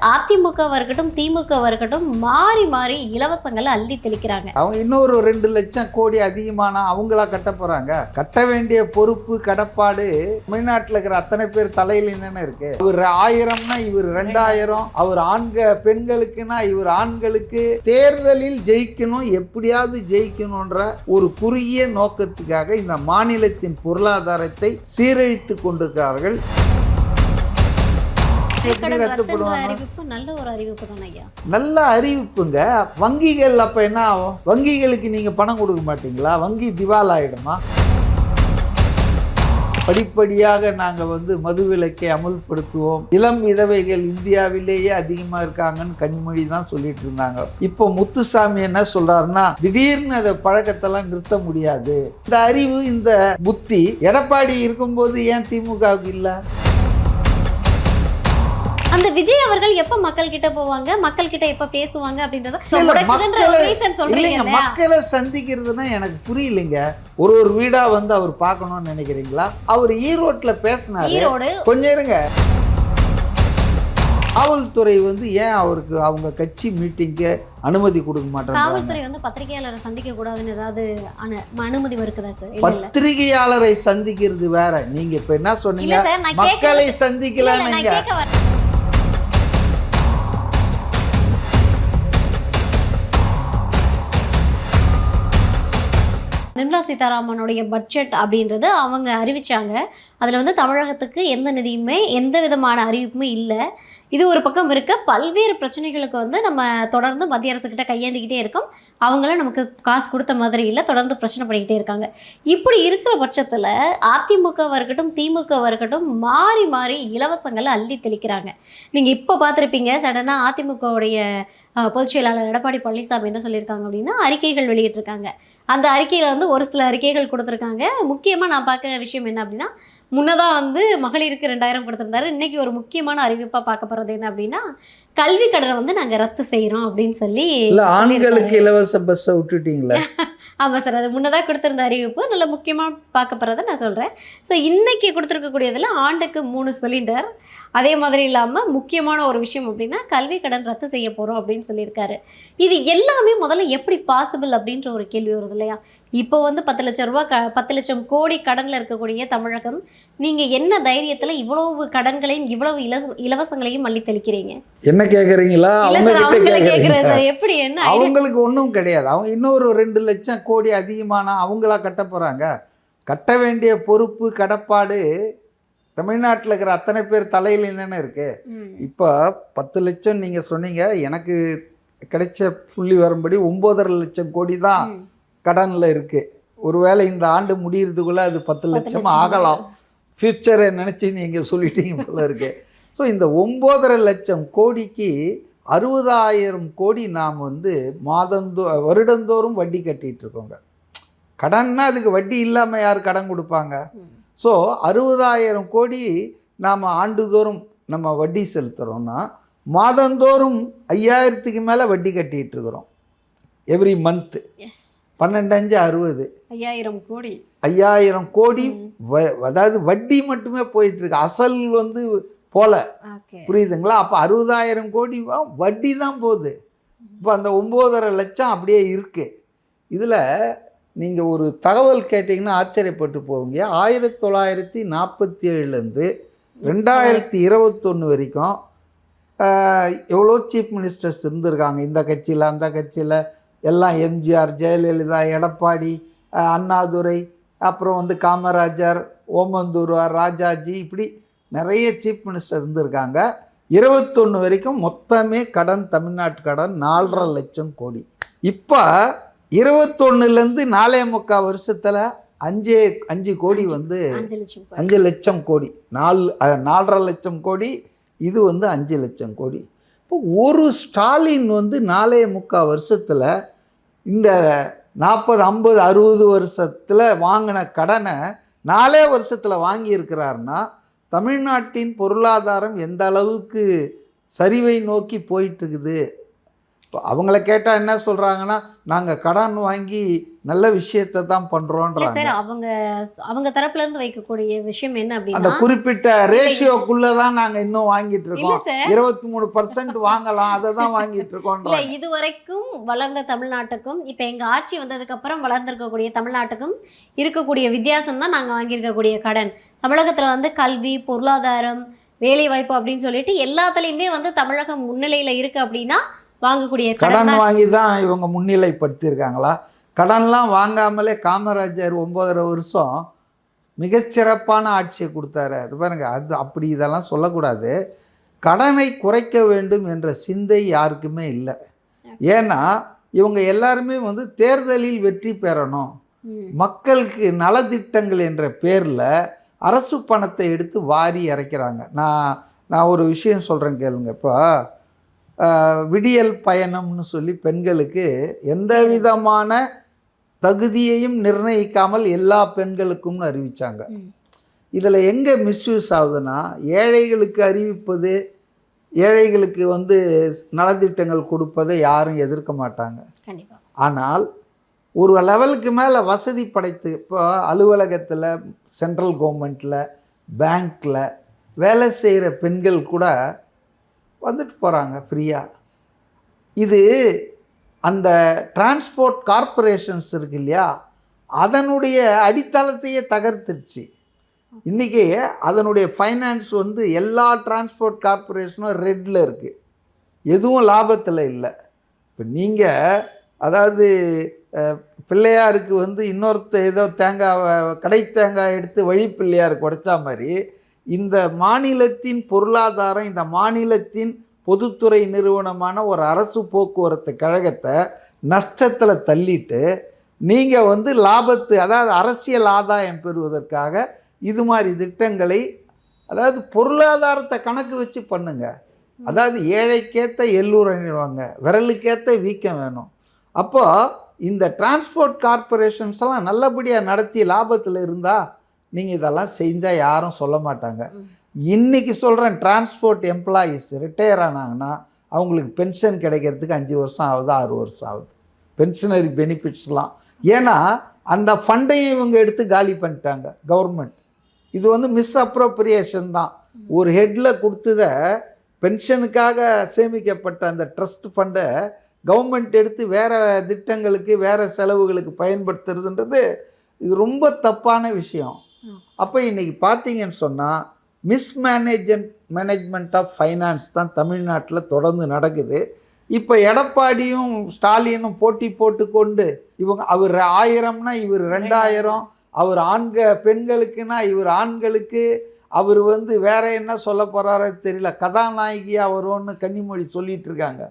அதிமுகவா இருக்கட்டும் திமுகவா இருக்கட்டும் மாறி மாறி இலவசங்களை அள்ளி தெளிக்கிறாங்க. அவங்க இன்னொரு 2 லட்சம் கோடி அதிகமானா அவங்களா கட்ட போறாங்க? கட்ட வேண்டிய பொறுப்பு கடப்பாடு தமிழ்நாட்டில் இருக்கிற அத்தனை பேர் தலையில தானே இருக்கு. இவர் 1000னா இவர் 2000, அவர் பெண்களுக்குன்னா இவர் ஆண்களுக்கு. தேர்தலில் ஜெயிக்கணும், எப்படியாவது ஜெயிக்கணும்ன்ற ஒரு குறுகிய நோக்கத்துக்காக இந்த மாநிலத்தின் பொருளாதாரத்தை சீரழித்து கொண்டிருக்கிறார்கள். நல்ல அறிவிப்புங்க. வங்கிகள் அப்ப என்ன ஆகும்? வங்கிகளுக்கு நீங்க பணம் கொடுக்க மாட்டீங்களா? வங்கி திவால் ஆயிடுமா? படிப்படியாக நாங்கள் மதுவிலக்கை அமுல்படுத்துவோம். இளம் விதவைகள் இந்தியாவிலேயே அதிகமாக இருக்காங்கன்னு கனிமொழி தான் சொல்லிட்டு இருந்தாங்க. இப்போ முத்துசாமி என்ன சொல்றாருன்னா, திடீர்னு அதை பழக்கத்தெல்லாம் நிறுத்த முடியாது. இந்த அறிவு, இந்த புத்தி எடப்பாடி இருக்கும்போது ஏன் திமுகவுக்கு இல்லை? அந்த விஜய் அவர்கள் எப்ப மக்கள் கிட்ட போவாங்க, மக்கள் கிட்ட எப்ப பேசுவாங்க அப்படின்றத மக்களை சந்திக்கிறதுனா எனக்கு புரியலைங்க. ஒரு வீடா அவர் பார்க்கணும்னு நினைக்கிறீங்களா? அவர் ஈரோட்ல பேசினாரு. கொஞ்சம் இருங்க. காவல்துறை ஏன் அவருக்கு அவங்க கட்சி மீட்டிங்க்கு அனுமதி கொடுக்க மாட்டாங்க? காவல்துறை பத்திரிகையாளரை சந்திக்க கூடாதுன்னு ஏதாவது அனுமதி இருக்குதா சார்? பத்திரிகையாளரை சந்திக்கிறது வேற. நீங்க இப்ப என்ன சொன்னீங்க? மக்களை சந்திக்கலாம். நிர்மலா சீதாராமனுடைய பட்ஜெட் அப்படின்றது அவங்க அறிவிச்சாங்க. அதில் தமிழகத்துக்கு எந்த நிதியுமே எந்த விதமான அறிவிப்புமே இல்லை. இது ஒரு பக்கம் இருக்க, பல்வேறு பிரச்சனைகளுக்கு நம்ம தொடர்ந்து மத்திய அரசுக்கிட்ட கையேந்திக்கிட்டே இருக்கோம். அவங்களும் நமக்கு காசு கொடுத்த மாதிரி இல்லை, தொடர்ந்து பிரச்சனை பண்ணிக்கிட்டே இருக்காங்க. இப்படி இருக்கிற பட்சத்தில் அதிமுகவாக இருக்கட்டும் திமுகவாக இருக்கட்டும் மாறி மாறி இலவசங்களை அள்ளி தெளிக்கிறாங்க. நீங்கள் இப்போ பார்த்துருப்பீங்க, சடனாக அதிமுகவுடைய பொதுச் செயலாளர் எடப்பாடி பழனிசாமி என்ன சொல்லியிருக்காங்க அப்படின்னா, அறிக்கைகள் வெளியிட்டிருக்காங்க. அந்த அறிக்கையில் ஒரு சில அறிக்கைகள் கொடுத்துருக்காங்க. முக்கியமாக நான் பார்க்குற விஷயம் என்ன அப்படின்னா, முன்னதாக மகளிருக்கு 2000 கொடுத்துருந்தாரு. இன்றைக்கி ஒரு முக்கியமான அறிவிப்பாக பார்க்க போகிறது என்ன அப்படின்னா, கல்வி கடனை நாங்கள் ரத்து செய்கிறோம் அப்படின்னு சொல்லி. ஆண்களுக்கு இலவச பஸ்ஸை விட்டுட்டீங்களா? ஆமாம் சார், அது முன்னதாக கொடுத்துருந்த அறிவிப்பு. நல்ல முக்கியமாக பார்க்க போகிறத நான் சொல்கிறேன். ஸோ இன்றைக்கி கொடுத்துருக்கக்கூடியதில் ஆண்டுக்கு 3 சிலிண்டர், அதே மாதிரி இல்லாமல் முக்கியமான ஒரு விஷயம் அப்படின்னா கல்வி கடன் ரத்து செய்ய போகிறோம் அப்படின்னு சொல்லியிருக்காரு. இது எல்லாமே முதல்ல எப்படி பாசிபிள் அப்படின்ற ஒரு கேள்வி வருது இல்லையா? இப்போ 10 லட்சம் ரூபா 10 லட்சம் கோடி கடனில் இருக்கக்கூடிய தமிழகம், நீங்கள் என்ன தைரியத்தில் இவ்வளவு கடன்களையும் இவ்வளவு இலவசங்களையும் அள்ளி தெளிக்கிறீங்க? என்ன கேட்குறீங்களா? எப்படி என்ன? அவங்களுக்கு ஒன்றும் கிடையாது. அவங்க இன்னொரு 2 லட்சம் கோடி அதிகமானா அவங்களா கட்ட போகிறாங்க? கட்ட வேண்டிய பொறுப்பு கடப்பாடு தமிழ்நாட்டில் இருக்கிற அத்தனை பேர் தலையிலையும் தானே இருக்கு. இப்போ 10 லட்சம் நீங்கள் சொன்னீங்க. எனக்கு கிடைச்ச புள்ளி வரும்படி 9.5 லட்சம் கோடி தான் கடனில் இருக்குது. ஒருவேளை இந்த ஆண்டு முடியறதுக்குள்ளே அது 10 லட்சம் ஆகலாம். ஃப்யூச்சரை நினச்சி நீங்கள் சொல்லிட்டீங்க போல இருக்கு. ஸோ இந்த 9.5 லட்சம் கோடிக்கு 60,000 கோடி நாம் வருடந்தோறும் வட்டி கட்டிகிட்டு இருக்கோங்க. கடன்னா அதுக்கு வட்டி இல்லாமல் யார் கடன் கொடுப்பாங்க? ஸோ 60,000 கோடி நாம் ஆண்டுதோறும் நம்ம வட்டி செலுத்துகிறோன்னா, மாதந்தோறும் 5,000க்கு மேலே வட்டி கட்டிகிட்டு இருக்கிறோம். Every month 12×5 60. 5,000 கோடி. 5,000 கோடி அதாவது வட்டி மட்டுமே போயிட்டுருக்கு. அசல் போல. புரியுதுங்களா? அப்போ 60,000 கோடி வட்டி தான் போகுது. இப்போ அந்த 9.5 லட்சம் அப்படியே இருக்குது. இதில் நீங்கள் ஒரு தகவல் கேட்டிங்கன்னா ஆச்சரியப்பட்டு போவீங்க. 1947லேருந்து 2021 வரைக்கும் எவ்வளோ சீஃப் மினிஸ்டர்ஸ் இருந்திருக்காங்க. இந்த கட்சியில் அந்த கட்சியில் எல்லாம் எம்ஜிஆர், ஜெயலலிதா, எடப்பாடி, அண்ணாதுரை, அப்புறம் காமராஜர், ஓமந்தூரார், ராஜாஜி, இப்படி நிறைய சீஃப் மினிஸ்டர் இருந்திருக்காங்க. 21 வரைக்கும் மொத்தமே கடன், தமிழ்நாட்டு கடன் 4.5 லட்சம் கோடி. இப்போ 21லேருந்து 4.25 வருஷத்தில் 5 கோடி 5 லட்சம் கோடி. 4.5 லட்சம் கோடி. இது 5 லட்சம் கோடி. இப்போ ஒரு ஸ்டாலின் 4.25 வருஷத்தில் இந்த 40, 50, 60 வருஷத்தில் வாங்கின கடனை 4 வருஷத்தில் வாங்கியிருக்கிறாருன்னா தமிழ்நாட்டின் பொருளாதாரம் எந்த அளவுக்கு சரிவை நோக்கி போயிட்டுருக்குது. இப்போ அவங்கள கேட்டால் என்ன சொல்கிறாங்கன்னா, நாங்கள் கடன் வாங்கி நல்ல விஷயத்தை தான் இல்ல பண்ணுறோன்றாங்க. சார், அவங்க அவங்க தரப்புல இருந்து வைக்கக்கூடிய விஷயம் என்ன அந்த அப்படின்னா, குறிப்பிட்ட ரேஷியோக்குள்ளே தான் நாங்கள் இன்னும் வாங்கிட்டு இல்ல இருக்கோம். சார், 23% வாங்கலாம், அதை தான் வாங்கிட்டு இல்ல இருக்கோன்றாங்க. இதுவரைக்கும் வளர்ந்த தமிழ்நாட்டுக்கும் இப்ப எங்க ஆட்சி வந்ததுக்கு அப்புறம் வளர்ந்திருக்கக்கூடிய தமிழ்நாட்டுக்கும் இருக்கக்கூடிய வித்தியாசம் தான் நாங்க வாங்கியிருக்கக்கூடிய கடன். தமிழகத்துல வந்து கல்வி, பொருளாதாரம், வேலை வாய்ப்பு அப்படின்னு சொல்லிட்டு எல்லாத்துலயுமே வந்து தமிழகம் முன்னிலையில இருக்கு அப்படின்னா வாங்கக்கூடிய கடன் கடன் தான். வாங்கி தான் இவங்க முன்னிலைப்படுத்தியிருக்காங்களா? கடன்லாம் வாங்காமலே காமராஜர் 9½ வருஷம் மிகச்சிறப்பான ஆட்சியை கொடுத்தாரு. அது பாருங்க, அது அப்படி இதெல்லாம் சொல்லக்கூடாது. கடனை குறைக்க வேண்டும் என்ற சிந்தை யாருக்குமே இல்லை. ஏன்னா இவங்க எல்லாருமே வந்து தேர்தலில் வெற்றி பெறணும், ம். மக்களுக்கு நலத்திட்டங்கள் என்ற பேரில் அரசு பணத்தை எடுத்து வாரி இறைக்கிறாங்க. நான் ஒரு விஷயம் சொல்கிறேன் கேளுங்க. இப்போ விடியல் பயணம்னு சொல்லி பெண்களுக்கு எந்த விதமான தகுதியையும் நிர்ணயிக்காமல் எல்லா பெண்களுக்கும்னு அறிவித்தாங்க. ம். இதில் எங்கே மிஸ்யூஸ் ஆகுதுன்னா, ஏழைகளுக்கு அறிவிப்பது, ஏழைகளுக்கு வந்து நலத்திட்டங்கள் கொடுப்பதை யாரும் எதிர்க்க மாட்டாங்க. கண்டிப்பா. ஆனால் ஒரு லெவலுக்கு மேலே வசதி படைத்து, இப்போ அலுவலகத்தில், சென்ட்ரல் கவர்மெண்ட்டில், பேங்க்கில் வேலை செய்கிற பெண்கள் கூட வந்துட்டு போகிறாங்க ஃப்ரீயாக. இது அந்த டிரான்ஸ்போர்ட் கார்ப்பரேஷன்ஸ் இருக்கு இல்லையா, அதனுடைய அடித்தளத்தையே தகர்த்துருச்சு. இன்றைக்கி அதனுடைய ஃபைனான்ஸ் வந்து எல்லா டிரான்ஸ்போர்ட் கார்ப்பரேஷனும் ரெட்டில் இருக்குது, எதுவும் லாபத்தில் இல்லை. இப்போ நீங்கள் அதாவது பிள்ளையாருக்கு வந்து இன்னொருத்த ஏதோ கடை தேங்காய் எடுத்து வழி பிள்ளையாருக்கு உடைச்சா மாதிரி, இந்த மாநிலத்தின் பொருளாதாரம், இந்த மாநிலத்தின் பொதுத்துறை நிறுவனமான ஒரு அரசு போக்குவரத்து கழகத்தை நஷ்டத்தில் தள்ளிட்டு நீங்கள் வந்து லாபத்து, அதாவது அரசியல் ஆதாயம் பெறுவதற்காக இது மாதிரி திட்டங்களை, அதாவது பொருளாதாரத்தை கணக்கு வச்சு பண்ணுங்க. அதாவது ஏழைக்கேற்ற எல்லூரணிவாங்க, விரலுக்கேற்ற வீக்கம் வேணும். அப்போது இந்த டிரான்ஸ்போர்ட் கார்ப்பரேஷன்ஸ் எல்லாம் நல்லபடியாக நடத்தி லாபத்தில் இருந்தால் நீங்கள் இதெல்லாம் செஞ்சால் யாரும் சொல்ல மாட்டாங்க. இன்றைக்கி சொல்கிறேன், டிரான்ஸ்போர்ட் எம்ப்ளாயீஸ் ரிட்டையர் ஆனாங்கன்னா அவங்களுக்கு பென்ஷன் கிடைக்கிறதுக்கு 5 வருஷம் ஆகுது, 6 வருஷம் ஆகுது, பென்ஷனரி பெனிஃபிட்ஸ்லாம். ஏன்னா அந்த ஃபண்டையும் இவங்க எடுத்து காலி பண்ணிட்டாங்க கவர்மெண்ட். இது வந்து மிஸ்அப்ரோப்ரியேஷன் தான். ஒரு ஹெட்டில் கொடுத்ததை, பென்ஷனுக்காக சேமிக்கப்பட்ட அந்த ட்ரஸ்ட் ஃபண்டை கவர்மெண்ட் எடுத்து வேறு திட்டங்களுக்கு, வேறு செலவுகளுக்கு பயன்படுத்துறதுன்றது இது ரொம்ப தப்பான விஷயம். அப்போ இன்றைக்கி பார்த்தீங்கன்னு சொன்னால் மேனேஜ்மெண்ட் ஆஃப் ஃபைனான்ஸ் தான் தமிழ்நாட்டில் தொடர்ந்து நடக்குது. இப்போ எடப்பாடியும் ஸ்டாலினும் போட்டி போட்டுக்கொண்டு, இவங்க அவர் 1000னா இவர் 2000, அவர் பெண்களுக்குன்னா இவர் ஆண்களுக்கு, அவர் வந்து வேற என்ன சொல்ல போகிறாரோ தெரியல, கதாநாயகியாக வரும்னு கன்னிமொழி சொல்லிகிட்டு இருக்காங்க.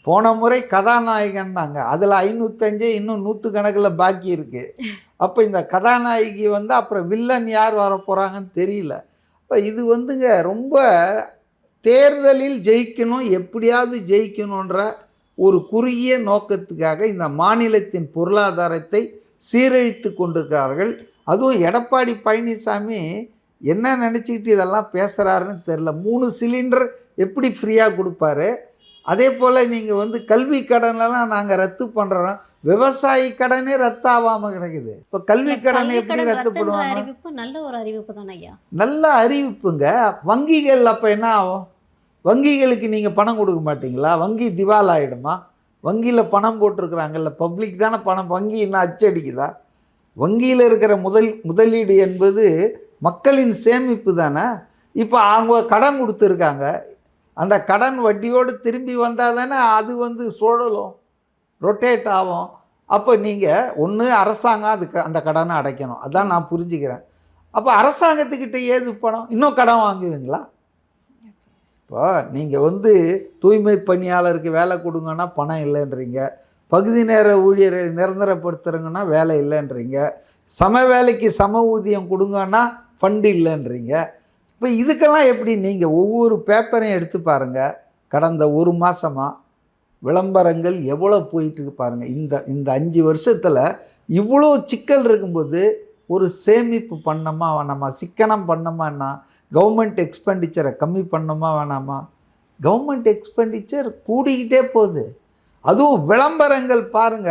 போன முறை கதாநாயகன்னாங்க, அதில் 505 இன்னும் 100 கணக்கில் பாக்கி இருக்குது. அப்போ இந்த கதாநாயகி வந்து அப்புறம் வில்லன் யார் வர போகிறாங்கன்னு தெரியல. இப்போ இது வந்துங்க ரொம்ப தேர்தலில் ஜெயிக்கணும், எப்படியாவது ஜெயிக்கணுன்ற ஒரு குறுகிய நோக்கத்துக்காக இந்த மாநிலத்தின் பொருளாதாரத்தை சீரழித்து கொண்டிருக்கிறார்கள். அதுவும் எடப்பாடி பழனிசாமி என்ன நினச்சிக்கிட்டு இதெல்லாம் பேசுகிறாருன்னு தெரில. 3 சிலிண்டர் எப்படி ஃப்ரீயாக கொடுப்பாரு? அதே போல் நீங்கள் வந்து கல்வி கடனெல்லாம் நாங்கள் ரத்து பண்ணுறோம், விவசாயி கடனே ரத்து ஆகாமல் கிடைக்குது. இப்போ கல்வி கடனை எப்படி ரத்து பண்ணுவாங்க? அறிவிப்பு நல்ல ஒரு அறிவிப்பு தானே ஐயா. நல்ல அறிவிப்புங்க. வங்கிகள் அப்போ என்ன ஆகும்? வங்கிகளுக்கு நீங்கள் பணம் கொடுக்க மாட்டிங்களா? வங்கி திவால் ஆகிடுமா? வங்கியில் பணம் போட்டிருக்கிறாங்கல்ல, பப்ளிக் தானே பணம், வங்கி என்ன அச்சடிக்குதா? வங்கியில் இருக்கிற முதலீடு என்பது மக்களின் சேமிப்பு தானே. இப்போ அவங்க கடன் கொடுத்துருக்காங்க, அந்த கடன் வட்டியோடு திரும்பி வந்தால் தானே அது வந்து சுழலும், ரொட்டேட் ஆகும். அப்போ நீங்கள் ஒன்று அரசாங்கம் அதுக்கு அந்த கடனை அடைக்கணும், அதான் நான் புரிஞ்சுக்கிறேன். அப்போ அரசாங்கத்துக்கிட்ட ஏது பணம்? இன்னும் கடன் வாங்குவீங்களா? இப்போ நீங்கள் வந்து தூய்மை பணியாளருக்கு வேலை கொடுங்கன்னா பணம் இல்லைன்றீங்க, பகுதி நேர ஊழியரை நிரந்தரப்படுத்துறங்கன்னா வேலை இல்லைன்றீங்க, சம வேலைக்கு சம ஊதியம் கொடுங்கன்னா ஃபண்டு இல்லைன்றீங்க. இப்போ இதுக்கெல்லாம் எப்படி? நீங்கள் ஒவ்வொரு பேப்பரையும் எடுத்து பாருங்கள், கடந்த 1 மாதமாக விளம்பரங்கள் எவ்வளோ போயிட்டுருக்கு பாருங்கள். இந்த 5 வருஷத்தில் இவ்வளோ சிக்கல் இருக்கும்போது ஒரு சேமிப்பு பண்ணோமா வேணாமா? சிக்கனம் பண்ணோமான்னா கவர்மெண்ட் எக்ஸ்பெண்டிச்சரை கம்மி பண்ணோமா வேணாமா? கவர்மெண்ட் எக்ஸ்பெண்டிச்சர் கூடிக்கிட்டே போகுது. அதுவும் விளம்பரங்கள் பாருங்க,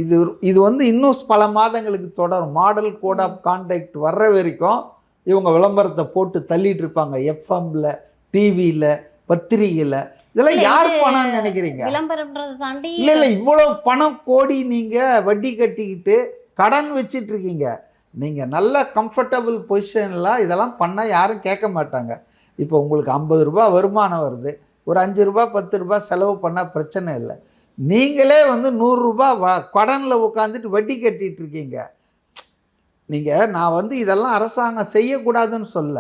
இது இது வந்து இன்னும் பல மாதங்களுக்கு தொடரும். மாடல் கோட் ஆஃப் கான்டக்ட் வர்ற வரைக்கும் இவங்க விளம்பரத்தை போட்டு தள்ளிட்டு இருப்பாங்க. எஃப்எம்ல, டிவியில், பத்திரிகையில். இதெல்லாம் யார் பணம்னு நினைக்கிறீங்க? விளம்பரம்ன்றதை தாண்டி இல்லை இவ்வளோ பணம் கோடி நீங்கள் வட்டி கட்டிக்கிட்டு கடன் வச்சிட்டு இருக்கீங்க. நீங்கள் நல்ல கம்ஃபர்டபுள் பொசிஷனில் இதெல்லாம் பண்ணால் யாரும் கேட்க மாட்டாங்க. இப்போ உங்களுக்கு 50 ரூபா வருமானம் வருது, ஒரு 5 ரூபா 10 ரூபா செலவு பண்ணால் பிரச்சனை இல்லை. நீங்களே வந்து 100 ரூபா கடனில் உட்காந்துட்டு வட்டி கட்டிகிட்டு இருக்கீங்க. நீங்கள் நான் வந்து இதெல்லாம் அரசாங்கம் செய்யக்கூடாதுன்னு சொல்ல,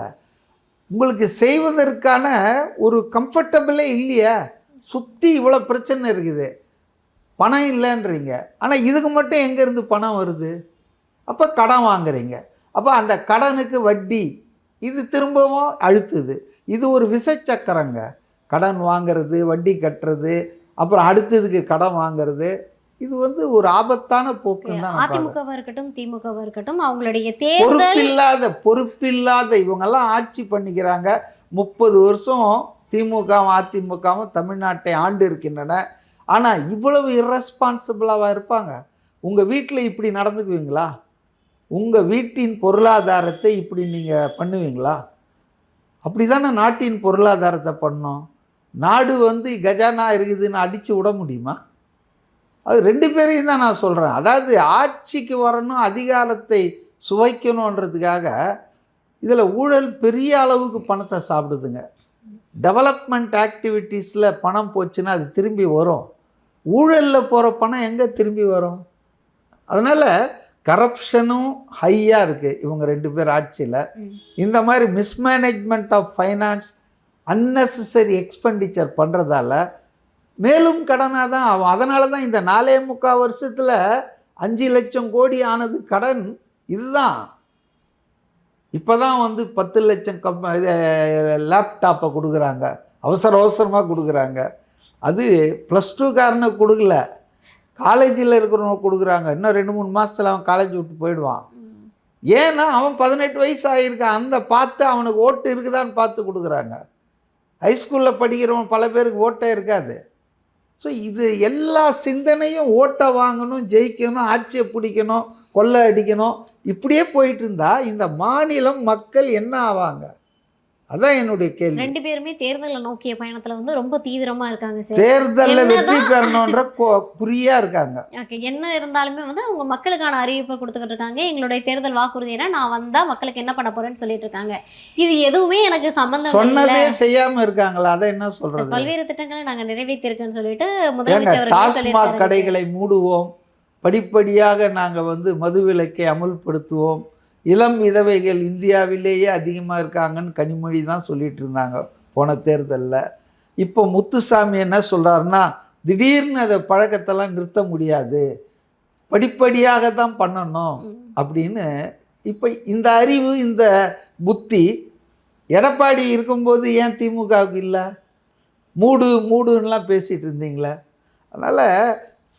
உங்களுக்கு செய்வதற்கான ஒரு கம்ஃபர்டபுளே இல்லையா? சுற்றி இவ்வளோ பிரச்சனை இருக்குது, பணம் இல்லைன்றீங்க. ஆனால் இதுக்கு மட்டும் எங்கேருந்து பணம் வருது? அப்போ கடன் வாங்குறீங்க. அப்போ அந்த கடனுக்கு வட்டி, இது திரும்பவும் அழுத்துது. இது ஒரு விசைச்சக்கரங்க. கடன் வாங்கிறது, வட்டி கட்டுறது, அப்புறம் அடுத்ததுக்கு கடன் வாங்கிறது, இது வந்து ஒரு ஆபத்தான போக்குன்னு தான். அதிமுகவா இருக்கட்டும், திமுகவா இருக்கட்டும், அவங்களுடைய தேர்தல் பொறுப்பில்லாத இவங்கெல்லாம் ஆட்சி பண்ணிக்கிறாங்க. 30 வருஷம் திமுகவும் அதிமுகவும் தமிழ்நாட்டை ஆண்டு இருக்கின்றன. ஆனால் இவ்வளவு இரஸ்பான்சிபிளாக இருப்பாங்க? உங்கள் வீட்டில் இப்படி நடந்துக்குவீங்களா? உங்கள் வீட்டின் பொருளாதாரத்தை இப்படி நீங்கள் பண்ணுவீங்களா? அப்படி தானே நாட்டின் பொருளாதாரத்தை பண்ணோம். நாடு வந்து கஜானா இருக்குதுன்னு அடித்து விட முடியுமா? அது 2 பேரையும் தான் நான் சொல்கிறேன். அதாவது ஆட்சிக்கு வரணும், அதிகாரத்தை சுவைக்கணுன்றதுக்காக இதில் ஊழல் பெரிய அளவுக்கு பணத்தை சாப்பிடுதுங்க. டெவலப்மெண்ட் ஆக்டிவிட்டீஸில் பணம் போச்சுன்னா அது திரும்பி வரும். ஊழலில் போகிற பணம் எங்கே திரும்பி வரும்? அதனால் கரப்ஷனும் ஹையாக இருக்குது இவங்க 2 பேர் ஆட்சியில். இந்த மாதிரி mismanagement of finance, unnecessary expenditure பண்ணுறதால மேலும் கடனாக தான் ஆகும். அதனால தான் இந்த 4.25 வருஷத்தில் 5 லட்சம் கோடி ஆனது கடன். இதுதான் இப்போ தான் வந்து 10 லட்சம் லேப்டாப்பை கொடுக்குறாங்க, அவசரமாக கொடுக்குறாங்க. அது +2 காரனுக்கு கொடுக்கல, காலேஜில் இருக்கிறவங்க கொடுக்குறாங்க. இன்னும் 2-3 மாதத்தில் அவன் காலேஜ் விட்டு போயிடுவான். ஏன்னா அவன் 18 வயசு ஆகியிருக்கான். அந்த பார்த்து அவனுக்கு ஓட்டு இருக்குதான்னு பார்த்து கொடுக்குறாங்க. ஹைஸ்கூலில் படிக்கிறவன் பல பேருக்கு ஓட்டே இருக்காது. ஸோ இது எல்லா சிந்தனையும் ஓட்டை வாங்கணும், ஜெயிக்கணும், ஆட்சியை பிடிக்கணும், கொள்ளை அடிக்கணும், இப்படியே போயிட்டு இருந்தா இந்த மாநிலம் மக்கள் என்ன ஆவாங்க? அதான் என்னுடைய கேள்வி. 2 பேருமே தேர்தலை நோக்கிய பயணத்துல வந்து ரொம்ப தீவிரமா இருக்காங்க சார். தேர்தலில் வெற்றி பெறணுன்ற குறியா இருக்காங்க. ஓகே, என்ன இருந்தாலுமே வந்து அவங்க மக்களுக்கான அறிவிப்பை கொடுத்துக்கிட்டு இருக்காங்க. எங்களுடைய தேர்தல் வாக்குறுதி என்ன, நான் வந்தா மக்களுக்கு என்ன பண்ண போறேன்னு சொல்லிட்டு இருக்காங்க. இது எதுவுமே எனக்கு சம்பந்தம் இல்லை, சொன்னதே செய்யாம இருக்காங்களா? அதை என்ன சொல்றது? பல்வேறு திட்டங்களை நாங்க நிறைவேற்றிருக்கேன்னு சொல்லிட்டு முதலமைச்சர் டாஸ்மாக் கடைகளை மூடுவோம், படிப்படியாக நாங்கள் வந்து மதுவிலக்கை அமுல்படுத்துவோம், இளம் விதவைகள் இந்தியாவிலேயே அதிகமாக இருக்காங்கன்னு கனிமொழி தான் சொல்லிட்டு இருந்தாங்க போன தேர்தலில். இப்போ முத்துசாமி என்ன சொல்கிறாருன்னா, திடீர்னு அதை பழக்கத்தெல்லாம் நிறுத்த முடியாது, படிப்படியாக தான் பண்ணணும் அப்படின்னு. இப்போ இந்த அறிவு, இந்த புத்தி எடப்பாடி இருக்கும்போது ஏன் திமுகவுக்கு இல்லை? மூடுன்னெலாம் பேசிகிட்டு இருந்தீங்களே. அதனால்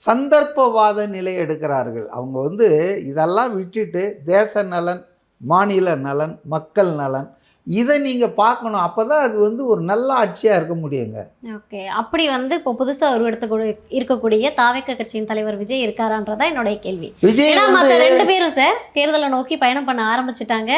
சந்தர்ப்பவாத நிலை எடுக்கிறார்கள். அவங்க வந்து இதெல்லாம் விட்டுட்டு தேச நலன், மாநில நலன், மக்கள் நலன், இதை நீங்கள் பார்க்கணும். அப்போ தான் அது வந்து ஒரு நல்ல ஆட்சியாக இருக்க முடியுங்க. ஓகே, அப்படி வந்து இப்போ புதுசாக இருக்கக்கூடிய தாவேக கட்சியின் தலைவர் விஜய் இருக்காரான்றதா என்னுடைய கேள்வி. விஜய் மற்ற 2 பேரும் சார் தேர்தலை நோக்கி பயணம் பண்ண ஆரம்பிச்சிட்டாங்க,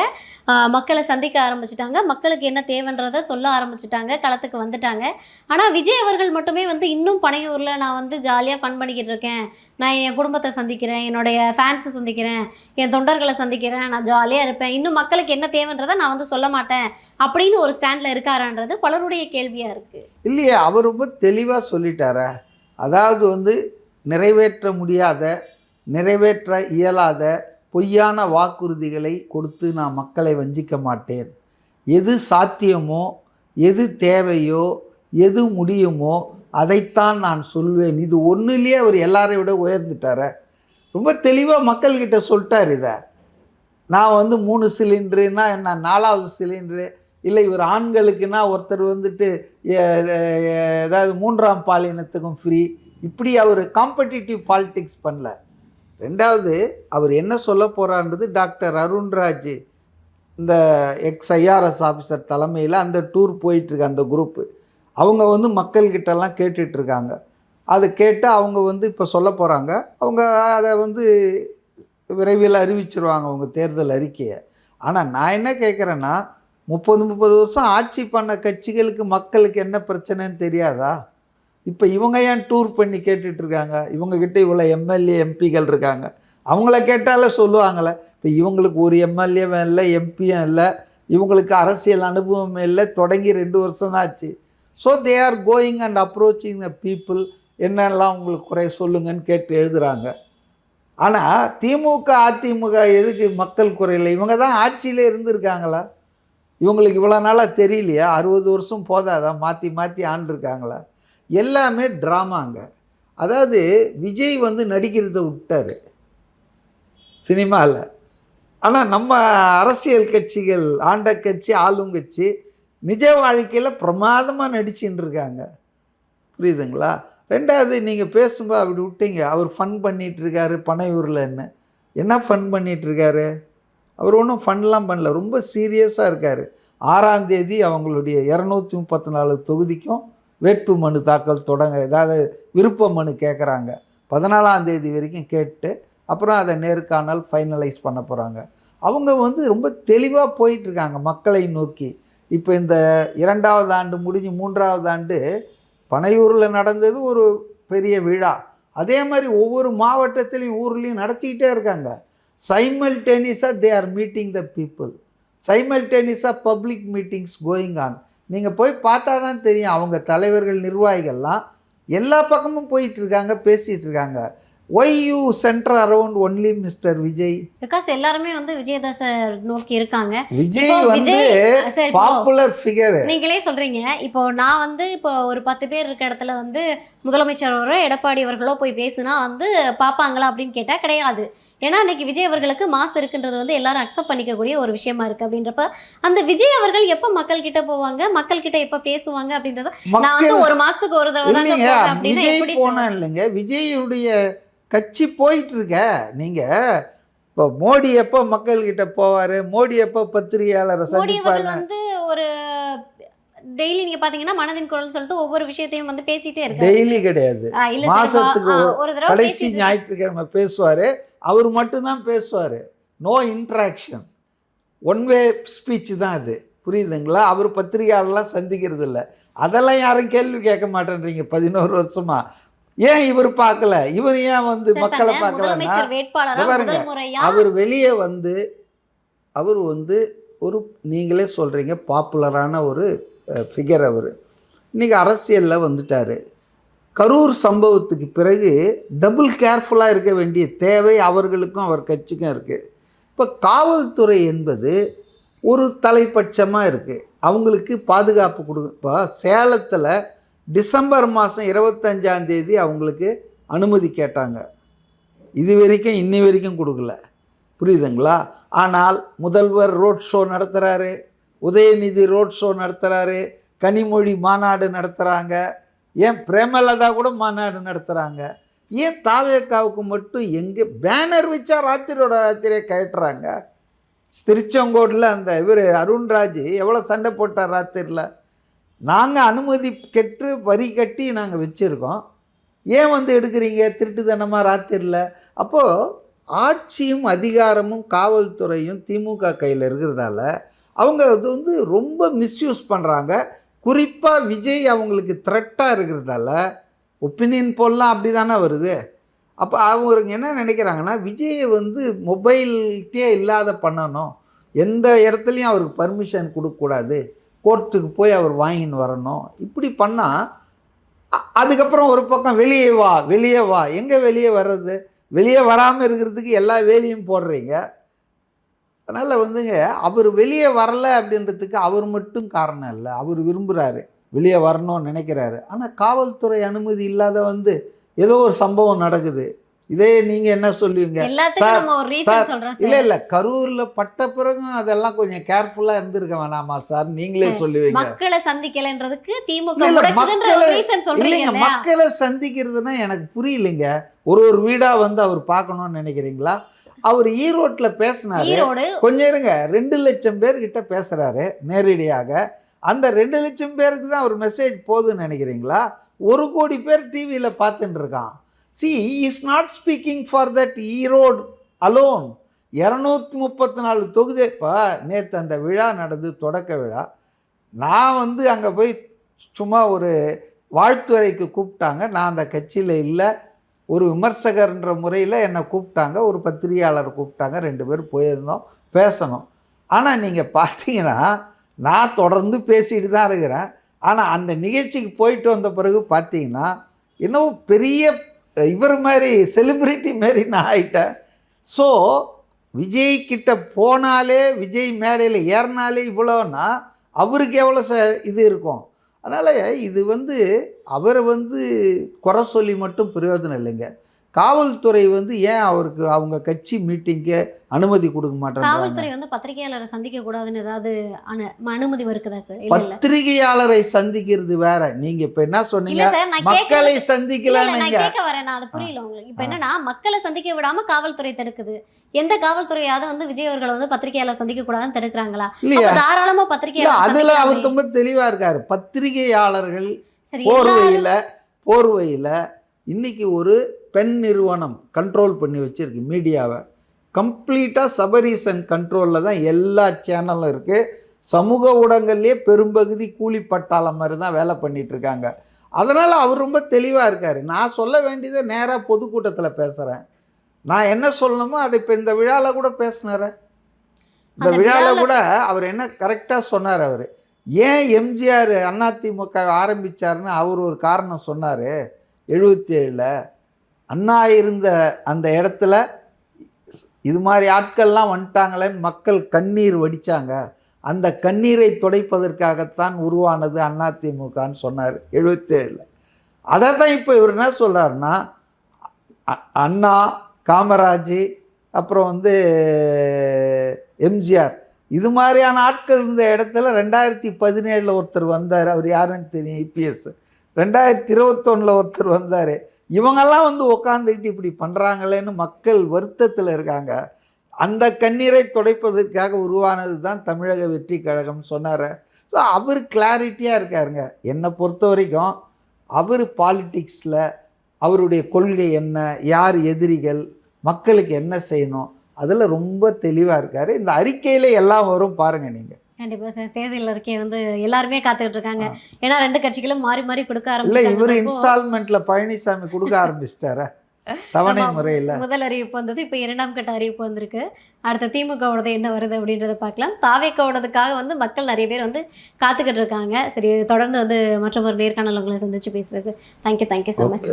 மக்களை சந்திக்க ஆரம்பிச்சிட்டாங்க, மக்களுக்கு என்ன தேவைன்றதை சொல்ல ஆரம்பிச்சிட்டாங்க, களத்துக்கு வந்துட்டாங்க. ஆனால் விஜய் அவர்கள் மட்டுமே வந்து இன்னும் பனையூரில் நான் வந்து ஜாலியாக ஃபன் பண்ணிக்கிட்டு இருக்கேன், நான் என் குடும்பத்தை சந்திக்கிறேன், என்னுடைய ஃபேன்ஸை சந்திக்கிறேன், என் தொண்டர்களை சந்திக்கிறேன், நான் ஜாலியாக இருப்பேன், இன்னும் மக்களுக்கு என்ன தேவைன்றதை நான் வந்து சொல்ல மாட்டேன் அப்படின்னு ஒரு ஸ்டாண்டில் இருக்காரான்றது பலருடைய கேள்வியாக இருக்குது. இல்லையே, அவர் ரொம்ப தெளிவாக சொல்லிட்டார. அதாவது வந்து நிறைவேற்ற முடியாத, நிறைவேற்ற இயலாத பொய்யான வாக்குறுதிகளை கொடுத்து நான் மக்களை வஞ்சிக்க மாட்டேன். எது சாத்தியமோ, எது தேவையோ, எது முடியுமோ அதைத்தான் நான் சொல்வேன். இது ஒன்றுலேயே அவர் எல்லாரையும் விட உயர்ந்துட்டார. ரொம்ப தெளிவாக மக்கள்கிட்ட சொல்லிட்டார். இதை நான் வந்து 3 சிலிண்டருன்னா என்ன, 4வது சிலிண்டரு இல்லை, இவர் ஆண்களுக்குன்னா ஒருத்தர் வந்துட்டு ஏதாவது 3ஆம் பாலினத்துக்கும் ஃப்ரீ, இப்படி அவர் காம்படிட்டிவ் பாலிடிக்ஸ் பண்ணல. 2வது அவர் என்ன சொல்ல போகிறான்றது டாக்டர் அருண்ராஜ், இந்த எக்ஸ்-IRS ஆஃபீஸர் தலைமையில் அந்த டூர் போயிட்டுருக்கு அந்த குரூப்பு. அவங்க வந்து மக்கள்கிட்டலாம் கேட்டுட்ருக்காங்க. அதை கேட்டு அவங்க வந்து இப்போ சொல்ல போகிறாங்க. அவங்க அதை வந்து விரைவில் அறிவிச்சிருவாங்க அவங்க தேர்தல் அறிக்கையை. ஆனால் நான் என்ன கேட்குறேன்னா, 30 வருஷம் ஆட்சி பண்ண கட்சிகளுக்கு மக்களுக்கு என்ன பிரச்சனைன்னு தெரியாதா? இப்போ இவங்க ஏன் டூர் பண்ணி கேட்டுட்ருக்காங்க? இவங்கக்கிட்ட இவ்வளோ எம்எல்ஏ எம்பிகள் இருக்காங்க, அவங்கள கேட்டாலே சொல்லுவாங்களே. இப்போ இவங்களுக்கு ஒரு எம்எல்ஏவும் இல்லை, எம்பியும் இல்லை, இவங்களுக்கு அரசியல் அனுபவம் இல்லை, தொடங்கி 2 வருஷம் தான் ஆச்சு. So they are going and approaching the people, என்னெல்லாம் உங்களுக்கு குறை சொல்லுங்கன்னு கேட்டு எழுதுகிறாங்க. ஆனால் திமுக அதிமுக எதுக்கு மக்கள் குறையில்லை? இவங்க தான் ஆட்சியிலே இருந்திருக்காங்களா? இவங்களுக்கு இவ்வளோ நாளாக தெரியலையா? 60 வருஷம் போதாதான் மாற்றி மாற்றி ஆண்டிருக்காங்களா? எல்லாமே ட்ராமாங்க. அதாவது விஜய் வந்து நடிக்கிறத விட்டார் சினிமாவில். ஆனால் நம்ம அரசியல் கட்சிகள், ஆண்ட கட்சி, ஆளும் கட்சி நிஜ வாழ்க்கையில் பிரமாதமாக நடிச்சுட்டு இருக்காங்க. புரியுதுங்களா? ரெண்டாவது, நீங்கள் பேசும்போது அப்படி விட்டீங்க, அவர் ஃபன் பண்ணிகிட்ருக்காரு பனையூரில்ன்னு. என்ன ஃபன் பண்ணிகிட்ருக்காரு? அவர் ஒன்றும் ஃபன்லாம் பண்ணல, ரொம்ப சீரியஸாக இருக்கார். 6ஆம் தேதி அவங்களுடைய 234 தொகுதிக்கும் வேட்பு மனு தாக்கல் தொடங்க, ஏதாவது விருப்ப மனு கேட்குறாங்க. 14ஆம் தேதி வரைக்கும் கேட்டு அப்புறம் அதை நேர்காணல் ஃபைனலைஸ் பண்ண போகிறாங்க. அவங்க வந்து ரொம்ப தெளிவாக போயிட்டுருக்காங்க மக்களை நோக்கி. இப்போ இந்த 2வது ஆண்டு முடிஞ்சு 3வது ஆண்டு பனையூரில் நடந்தது ஒரு பெரிய விழா. அதே மாதிரி ஒவ்வொரு மாவட்டத்திலையும் ஊர்லேயும் நடத்திக்கிட்டே இருக்காங்க. சைமல்டேனியஸாக they are meeting the people, சைமல்டேனியஸாக பப்ளிக் மீட்டிங்ஸ் கோயிங் ஆன். நீங்கள் போய் பார்த்தா தான் தெரியும், அவங்க தலைவர்கள் நிர்வாகிகள்லாம் எல்லா பக்கமும் போயிட்டுருக்காங்க, பேசிகிட்டு இருக்காங்க. Why you centre around only mister Vijay? Because எல்லாருமே வந்து விஜயதாச நோக்கி இருக்காங்க. விஜய் வந்து பாப்புலர் ஃபிகர். நீங்களே சொல்றீங்க. இப்போ நான் வந்து இப்போ ஒரு 10 பேர் இருக்க இடத்துல வந்து முதலமைச்சரோட எடப்பாடி அவர்களோ போய் பேசுனா வந்து பார்ப்பாங்களா அப்படின்னு கேட்டால் கிடையாது. ஏன்னா இன்னைக்கு விஜய் அவர்களுக்கு மாசு இருக்குன்றது வந்து எல்லாரும் அக்செப்ட் பண்ணிக்கக்கூடிய ஒரு விஷயமா இருக்கு. அப்படின்றப்ப அந்த விஜய் அவர்கள் எப்போ மக்கள் கிட்ட போவாங்க, மக்கள் கிட்ட எப்போ பேசுவாங்க அப்படின்றத நான் வந்து ஒரு மாசத்துக்கு ஒரு தடவை தான் போறேன் அப்படின்னா எப்படி போனா இல்லைங்க. விஜயுடைய கட்சி போயிட்டு இருக்க. நீங்கள் இப்போ மோடி எப்போ மக்கள்கிட்ட போவார், மோடி எப்போ பத்திரிகையாளரை சந்திப்பாரு? வந்து ஒரு டெய்லி நீங்க பாத்தீங்கன்னா மனதின் குரல் சொல்லிட்டு ஒவ்வொரு விஷயத்தையும் வந்து பேசிட்டே இருக்காரு. டெய்லி கிடையாது, மாசத்துக்கு ஒரு தடவை கடைசி ஞாயிற்றுக்கிழமை பேசுவார். அவர் மட்டும்தான் பேசுவார், no interaction, one way speech தான் அது. புரியுதுங்களா? அவர் பத்திரிகையாளர்லாம் சந்திக்கிறது இல்லை. அதெல்லாம் யாரும் கேள்வி கேட்க மாட்டேன்றீங்க 11 வருஷமா. ஏன் இவர் பார்க்கல? இவர் ஏன் வந்து மக்களை பார்க்கலன்னா, அவர் வெளியே வந்து அவர் வந்து ஒரு, நீங்களே சொல்கிறீங்க, பாப்புலரான ஒரு ஃபிகர். அவர் இன்றைக்கி அரசியலில் வந்துட்டார். கரூர் சம்பவத்துக்கு பிறகு டபுள் கேர்ஃபுல்லாக இருக்க வேண்டிய தேவை அவர்களுக்கும் அவர் கட்சிக்கும் இருக்குது. இப்போ காவல்துறை என்பது ஒரு தலைப்பட்சமாக இருக்குது, அவங்களுக்கு பாதுகாப்பு கொடுக்கும். இப்போ சேலத்தில் டிசம்பர் மாதம் 25ஆம் தேதி அவங்களுக்கு அனுமதி கேட்டாங்க, இது வரைக்கும் இன்னி வரைக்கும் கொடுக்கல. புரியுதுங்களா? ஆனால் முதல்வர் ரோட் ஷோ நடத்துகிறாரு, உதயநிதி ரோட் ஷோ நடத்துகிறாரு, கனிமொழி மாநாடு நடத்துகிறாங்க, ஏன் பிரேமலதா கூட மாநாடு நடத்துகிறாங்க. ஏன் தாவேக்காவுக்கு மட்டும் எங்கே பேனர் வச்சா ராத்திரியோட ராத்திரியை கட்டுறாங்க? திருச்செங்கோடில் அந்த இவர் அருண்ராஜ் எவ்வளோ சண்டை போட்டார் ராத்திரியில். நாங்கள் அனுமதி கெட்டு வரி கட்டி நாங்கள் வச்சுருக்கோம், ஏன் வந்து எடுக்கிறீங்க திருட்டுத்தனமாக ராத்திரியில்? அப்போது ஆட்சியும் அதிகாரமும் காவல்துறையும் திமுக கையில் இருக்கிறதால அவங்க அது வந்து ரொம்ப மிஸ்யூஸ் பண்ணுறாங்க. குறிப்பாக விஜய் அவங்களுக்கு த்ரெட்டாக இருக்கிறதால ஒப்பீனியன் போல்லாம் அப்படி தானே வருது. அப்போ அவங்க என்ன நினைக்கிறாங்கன்னா, விஜயை வந்து மொபைல்கிட்டே இல்லாத பண்ணணும், எந்த இடத்துலையும் அவருக்கு பர்மிஷன் கொடுக்கக்கூடாது, கோர்ட்டுக்கு போய் அவர் வாங்கின்னு வரணும். இப்படி பண்ணால் அதுக்கப்புறம் ஒரு பக்கம் வெளியே வா வெளியே வா, எங்கே வெளியே வர்றது? வெளியே வராமல் இருக்கிறதுக்கு எல்லா வேலையும் போடுறீங்க. அதனால் வந்துங்க, அவர் வெளியே வரலை அப்படின்றதுக்கு அவர் மட்டும் காரணம் இல்லை, அவர் விரும்புகிறாரு, வெளியே வரணும்னு நினைக்கிறாரு. ஆனால் காவல்துறை அனுமதி இல்லாத வந்து ஏதோ ஒரு சம்பவம் நடக்குது. இதே நீங்கள் என்ன சொல்லுவீங்க? இல்லை இல்லை, கரூரில் பட்ட பிறகும் அதெல்லாம் கொஞ்சம் கேர்ஃபுல்லாக இருந்திருக்க வேணாமா சார்? நீங்களே சொல்லுவீங்க. மக்களை சந்திக்கலைன்றதுக்கு திமுக இல்லைங்க, மக்களை சந்திக்கிறதுனா எனக்கு புரியலைங்க. ஒரு வீடாக வந்து அவர் பார்க்கணும்னு நினைக்கிறீங்களா? அவர் ஈரோட்டில் பேசினாரு, கொஞ்சம் இருங்க, 2 லட்சம் பேர்கிட்ட பேசுகிறாரு நேரடியாக. அந்த 2 லட்சம் பேருக்கு தான் அவர் மெசேஜ் போகுதுன்னு நினைக்கிறீங்களா? 1 கோடி பேர் டிவியில் பார்த்துட்டு இருக்கான். See, he is not speaking for that Erode alone. 234 தொகுதி. இப்போ நேற்று அந்த விழா நடந்து, தொடக்க விழா. நான் வந்து அங்கே போய் சும்மா ஒரு வாழ்த்துறைக்கு கூப்பிட்டாங்க. நான் அந்த கட்சியில் இல்லை, ஒரு விமர்சகர்ன்ற முறையில் என்னை கூப்பிட்டாங்க, ஒரு பத்திரிகையாளர் கூப்பிட்டாங்க, 2 பேர் போயிருந்தோம், பேசணும். ஆனால் நீங்கள் பார்த்தீங்கன்னா நான் தொடர்ந்து பேசிட்டு தான் இருக்கிறேன். ஆனால் அந்த நிகழ்ச்சிக்கு போயிட்டு வந்த பிறகு பார்த்தீங்கன்னா இன்னும் பெரிய இவர் மாதிரி செலிப்ரிட்டி மாரி நான் ஆகிட்டேன். ஸோ விஜய் கிட்ட போனாலே, விஜய் மேடையில் ஏறினாலே இவ்வளோன்னா அவருக்கு எவ்வளோ இது இருக்கும். அதனால் இது வந்து அவரை வந்து குறை சொல்லி மட்டும் பிரயோஜனம் இல்லைங்க. காவல்துறை வந்து ஏன் அவருக்கு அவங்க கட்சி மீட்டிங்க்கு அனுமதி கொடுக்க மாட்டாங்க? காவல்துறை வந்து பத்திரிகையாளரை சந்திக்க கூடாதுன்னு ஏதாவது அனுமதி இருக்குதா சார்? இல்ல பத்திரிகையாளரை சந்திக்கிறது வேற. நீங்க இப்ப என்ன சொன்னீங்க, மக்களை சந்திக்கலாம். நான் கேட்க வரேன், நான் அது புரியல உங்களுக்கு. இப்ப என்னன்னா, மக்களை சந்திக்க விடாம காவல்துறை தடுக்குது. எந்த காவல்துறையாவது வந்து விஜய் அவர்களை வந்து பத்திரிகையாளர் சந்திக்க கூடாதுன்னு தடுக்கிறாங்களா? இல்லையா? தாராளமா பத்திரிகையாளர் அதுல அவர் ரொம்ப தெளிவா இருக்காரு. பத்திரிகையாளர்கள் சரி, போர்வையில இன்னைக்கு ஒரு பெண் நிறுவனம் கண்ட்ரோல் பண்ணி வச்சிருக்கு மீடியாவை. கம்ப்ளீட்டாக சபரீசன் கண்ட்ரோலில் தான் எல்லா சேனலும் இருக்குது. சமூக ஊடகங்கள்லேயே பெரும்பகுதி கூலி பட்டாளம் மாதிரி தான் வேலை பண்ணிகிட்ருக்காங்க. அதனால் அவர் ரொம்ப தெளிவாக இருக்கார். நான் சொல்ல வேண்டியதை நேராக பொதுக்கூட்டத்தில் பேசுகிறேன். நான் என்ன சொல்லணுமோ அதை இப்போ இந்த விழாவில் கூட பேசினார். இந்த விழாவில் கூட அவர் என்ன கரெக்டாக சொன்னார். அவர் ஏன் எம்ஜிஆர் அதிமுக ஆரம்பித்தார்னு அவர் ஒரு காரணம் சொன்னார். 77 அண்ணா இருந்த அந்த இடத்துல இது மாதிரி ஆட்கள்லாம் வந்துட்டாங்களேன்னு மக்கள் கண்ணீர் வடித்தாங்க. அந்த கண்ணீரை துடைப்பதற்காகத்தான் உருவானது அதிமுகன்னு சொன்னார் 77. அதை தான் இப்போ இவர் என்ன சொல்கிறாருன்னா, அண்ணா, காமராஜ், அப்புறம் வந்து எம்ஜிஆர், இது மாதிரியான ஆட்கள் இருந்த இடத்துல 2017 ஒருத்தர் வந்தார். அவர் யாருன்னு தெரியும், இபிஎஸ். 2021 ஒருத்தர் வந்தார். இவங்கெல்லாம் வந்து உட்காந்துக்கிட்டு இப்படி பண்ணுறாங்களேன்னு மக்கள் வருத்தத்தில் இருக்காங்க. அந்த கண்ணீரை துடைப்பதற்காக உருவானது தான் தமிழக வெற்றி கழகம்னு சொன்னார். ஸோ அவர் கிளாரிட்டியாக இருக்காருங்க. என்னை பொறுத்த வரைக்கும் அவர் பாலிட்டிக்ஸில் அவருடைய கொள்கை என்ன, யார் எதிரிகள், மக்களுக்கு என்ன செய்யணும், அதில் ரொம்ப தெளிவாக இருக்கார். இந்த அறிக்கையில் எல்லாம் வரும் பாருங்கள் நீங்கள். கண்டிப்பா சார். தேர்தல் அறிக்கை வந்து எல்லாருமே காத்துக்கிட்டு இருக்காங்க. ஏன்னா 2 கட்சிகளும் மாறி மாறி கொடுக்க இல்லை, ஆரம்பிச்சாங்க. இவர் இன்ஸ்டால்மெண்ட்ல பழனிசாமி கொடுக்க ஆரம்பிச்சிட்டார தவணை முறையில். முதல் அறிவிப்பு வந்தது, இப்போ 2ஆம் கட்ட அறிவிப்பு வந்திருக்கு. அடுத்த திமுகவோடது என்ன வருது அப்படின்றத பார்க்கலாம். தாவேக்காவோடதுக்காக வந்து மக்கள் நிறைய பேர் வந்து காத்துக்கிட்டு இருக்காங்க. சரி, தொடர்ந்து வந்து மற்றொரு நேர்காணல் உங்களை சந்திச்சு பேசுகிறேன் சார். Thank you so much.